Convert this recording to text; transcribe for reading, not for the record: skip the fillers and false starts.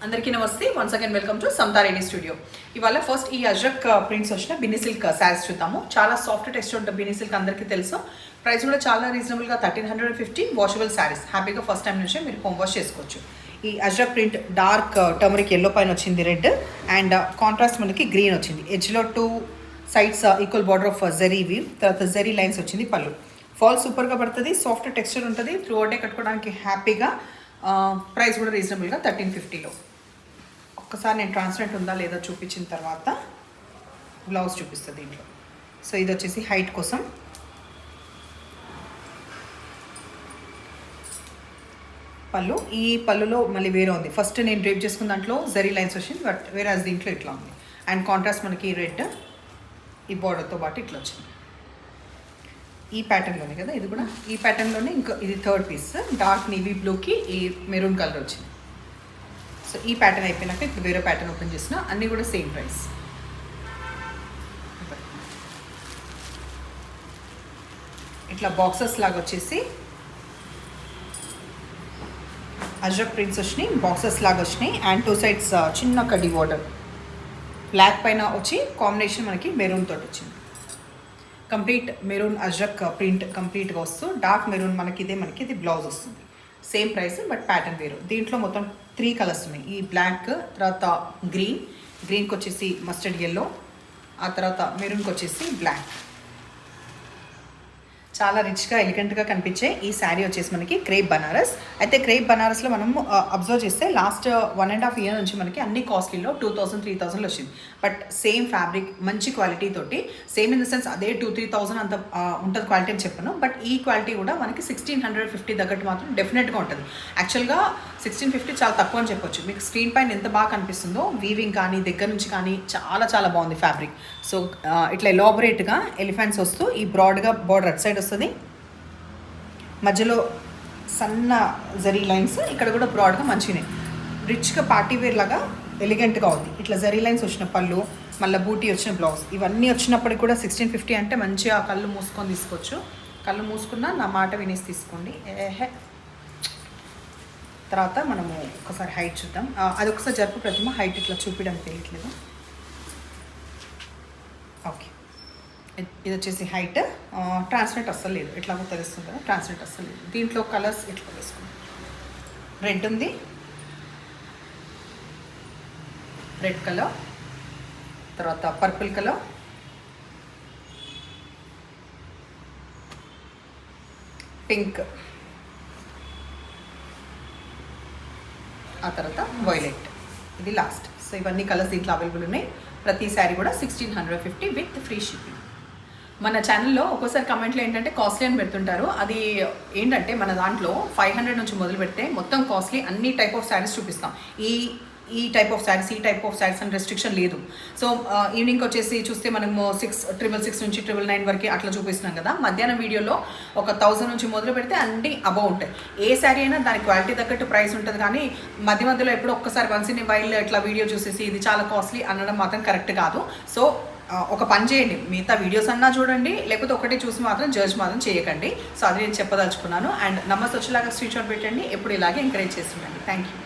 అందరికీ నమస్తే. Once again welcome to Samatareni studio. ఇవాళ ఫస్ట్ ఈ అజ్రక్ ప్రింట్స్ వచ్చిన బిన్ని సిల్క్ శారీస్ చూద్దాము. చాలా సాఫ్ట్ టెక్స్చర్ ఉంటుంది బిన్ని సిల్క్, అందరికీ తెలుసు. ప్రైస్ కూడా చాలా రీజనబుల్గా 1350. వాషబుల్ శారీస్, హ్యాపీగా ఫస్ట్ టైం నుంచే మీరు హోమ్ వాష్ చేసుకోవచ్చు. ఈ Ajrakh print dark turmeric yellow పైన వచ్చింది రెడ్, అండ్ కాంట్రాస్ట్ మనకి గ్రీన్ వచ్చింది. ఎడ్జ్లో 2 sides equal border of zari weave, తర్వాత జరీ లైన్స్ వచ్చింది. పళ్ళు ఫాల్ సూపర్గా పడుతుంది, సాఫ్ట్ టెక్స్చర్ ఉంటుంది. త్రూ అవుట్ డే కట్టుకోవడానికి హ్యాపీగా. ప్రైస్ కూడా రీజనబుల్గా 1350లో. ఒక్కసారి నేను ట్రాన్స్పరెంట్ ఉందా లేదా చూపించిన తర్వాత బ్లౌజ్ చూపిస్తుంది దీంట్లో. సో ఇది వచ్చేసి హైట్ కోసం. పళ్ళు, ఈ పళ్ళులో మళ్ళీ వేరే ఉంది. ఫస్ట్ నేను డ్రేప్ చేసుకున్న దాంట్లో జరీ లైన్స్ వచ్చింది, బట్ వేరే దీంట్లో ఇట్లా ఉంది. అండ్ కాంట్రాస్ట్ మనకి రెడ్ ఈ బార్డర్తో పాటు ఇట్లా వచ్చింది. ఈ ప్యాటర్న్లోనే కదా ఇది కూడా, ఈ ప్యాటర్న్లోనే ఇంకా ఇది థర్డ్ పీస్. డార్క్ నేవీ బ్లూకి ఈ మెరూన్ కలర్ వచ్చింది. సో ఈ ప్యాటర్న్ అయిపోయినాక ఇప్పుడు వేరే ప్యాటర్న్ ఓపెన్ చేసిన, అన్నీ కూడా సేమ్ ప్రైస్. ఇట్లా బాక్సెస్ లాగా వచ్చేసి అజ్రక్ ప్రింట్స్ వచ్చినాయి, బాక్సెస్ లాగా వచ్చినాయి. అండ్ 2 సైడ్స్ చిన్న కడ్డీ బార్డర్ బ్లాక్ పైన వచ్చి కాంబినేషన్ మనకి మెరూన్ తోటి వచ్చింది. కంప్లీట్ మెరూన్ అజ్రక్ ప్రింట్ కంప్లీట్గా వస్తూ డార్క్ మెరూన్ మనకి ఇది బ్లౌజ్ వస్తుంది. సేమ్ ప్రైస్ బట్ ప్యాటర్న్ వేరు. దీంట్లో మొత్తం 3 కలర్స్ ఉన్నాయి. ఈ బ్లాక్, తర్వాత గ్రీన్కి వచ్చేసి మస్టర్డ్ ఎల్లో, ఆ తర్వాత మెరూన్కి వచ్చేసి బ్లాక్. చాలా రిచ్గా ఎలిగెంట్గా కనిపించే ఈ శారీ వచ్చేసి మనకి క్రేప్ బనారస్. అయితే క్రేప్ బనారస్లో మనం అబ్జర్వ్ చేస్తే లాస్ట్ 1.5 ఇయర్ నుంచి మనకి అన్ని కాస్ట్లీలో 2000, 3000 వచ్చింది. బట్ సేమ్ ఫ్యాబ్రిక్, మంచి క్వాలిటీ తోటి, సేమ్ ఇన్ ద సెన్స్ అదే 2-3,000 అంత ఉంటుంది క్వాలిటీ అని చెప్పాను. బట్ ఈ క్వాలిటీ కూడా మనకి 1650 తగ్గట్టు మాత్రం డెఫినెట్గా ఉంటుంది. యాక్చువల్గా 1650 చాలా తక్కువ అని చెప్పొచ్చు. మీకు స్క్రీన్ పైన ఎంత బాగా కనిపిస్తుందో, వీవింగ్ కానీ దగ్గర నుంచి కానీ చాలా చాలా బాగుంది ఫ్యాబ్రిక్. సో ఇట్లా ఎలాబొరేట్గా ఎలిఫెంట్స్ వస్తూ ఈ బ్రాడ్గా బార్డర్ అట్ సైడ్ వస్తుంది, మధ్యలో సన్న జరీ లైన్స్, ఇక్కడ కూడా బ్రాడ్గా మంచిగా రిచ్గా పార్టీ వేర్ లాగా ఎలిగెంట్గా ఉంది. ఇట్లా జరీ లైన్స్ వచ్చిన పళ్ళు, మళ్ళీ బూటీ వచ్చిన బ్లౌజ్, ఇవన్నీ వచ్చినప్పటికి కూడా 1650 అంటే మంచిగా కళ్ళు మూసుకొని తీసుకోవచ్చు. కళ్ళు మూసుకున్నా నా మాట వినేసి తీసుకోండి. తర్వాత మనము ఒకసారి హైట్ చూద్దాం. అది ఒకసారి జరుపు ప్రతిమ, హైట్ ఇట్లా చూపించడానికి తెలియట్లేదు. ఓకే, ఇది వచ్చేసి హైట్. ట్రాన్స్పరెంట్ అస్సలు లేదు, ఎట్లా తెలుస్తుంది కదా, ట్రాన్స్పరెంట్ అస్సలు లేదు. దీంట్లో కలర్స్ ఇట్లా వేసుకున్నాం. రెడ్ ఉంది, రెడ్ కలర్, తర్వాత పర్పుల్ కలర్, పింక్, ఆ తర్వాత వైలెట్, ఇది లాస్ట్. సో ఇవన్నీ కలర్స్ దీంట్లో అవైలబుల్ ఉన్నాయి. ప్రతి శారీ కూడా 1650 విత్ ఫ్రీ షిప్పింగ్. మన ఛానల్లో ఒక్కోసారి కమెంట్లు ఏంటంటే కాస్ట్లీ అని పెడుతుంటారు. అది ఏంటంటే మన దాంట్లో 500 నుంచి మొదలు పెడితే మొత్తం కాస్ట్లీ అన్ని టైప్ ఆఫ్ శారీస్ చూపిస్తాం. ఈ టైప్ ఆఫ్ శారీస్, ఈ టైప్ ఆఫ్ శారీస్ అని రెస్ట్రిక్షన్ లేదు. సో ఈవినింగ్ వచ్చేసి చూస్తే మనము 666 నుంచి 999 వరకు అట్లా చూపిస్తున్నాం కదా. మధ్యాహ్నం వీడియోలో ఒక 1000 నుంచి మొదలు పెడితే అన్ని అబౌవ్ ఉంటాయి. ఏ శారీ అయినా దాని క్వాలిటీ తగ్గట్టు ప్రైస్ ఉంటుంది. కానీ మధ్యలో ఎప్పుడో ఒక్కసారి వన్స్ ఇన్ వైల్ ఇట్లా వీడియో చూసేసి ఇది చాలా కాస్ట్లీ అనడం మాత్రం కరెక్ట్ కాదు. సో ఒక పని చేయండి, మిగతా వీడియోస్ అన్నా చూడండి, లేకపోతే ఒకటి చూసి మాత్రం జడ్జ్ మాత్రం చేయకండి. సో అది నేను చెప్పదలుచుకున్నాను. అండ్ నంబర్స్ వచ్చేలాగా స్క్రీన్ షాట్ పెట్టండి. ఎప్పుడు ఇలాగే ఎంకరేజ్ చేస్తుండండి. Thank you.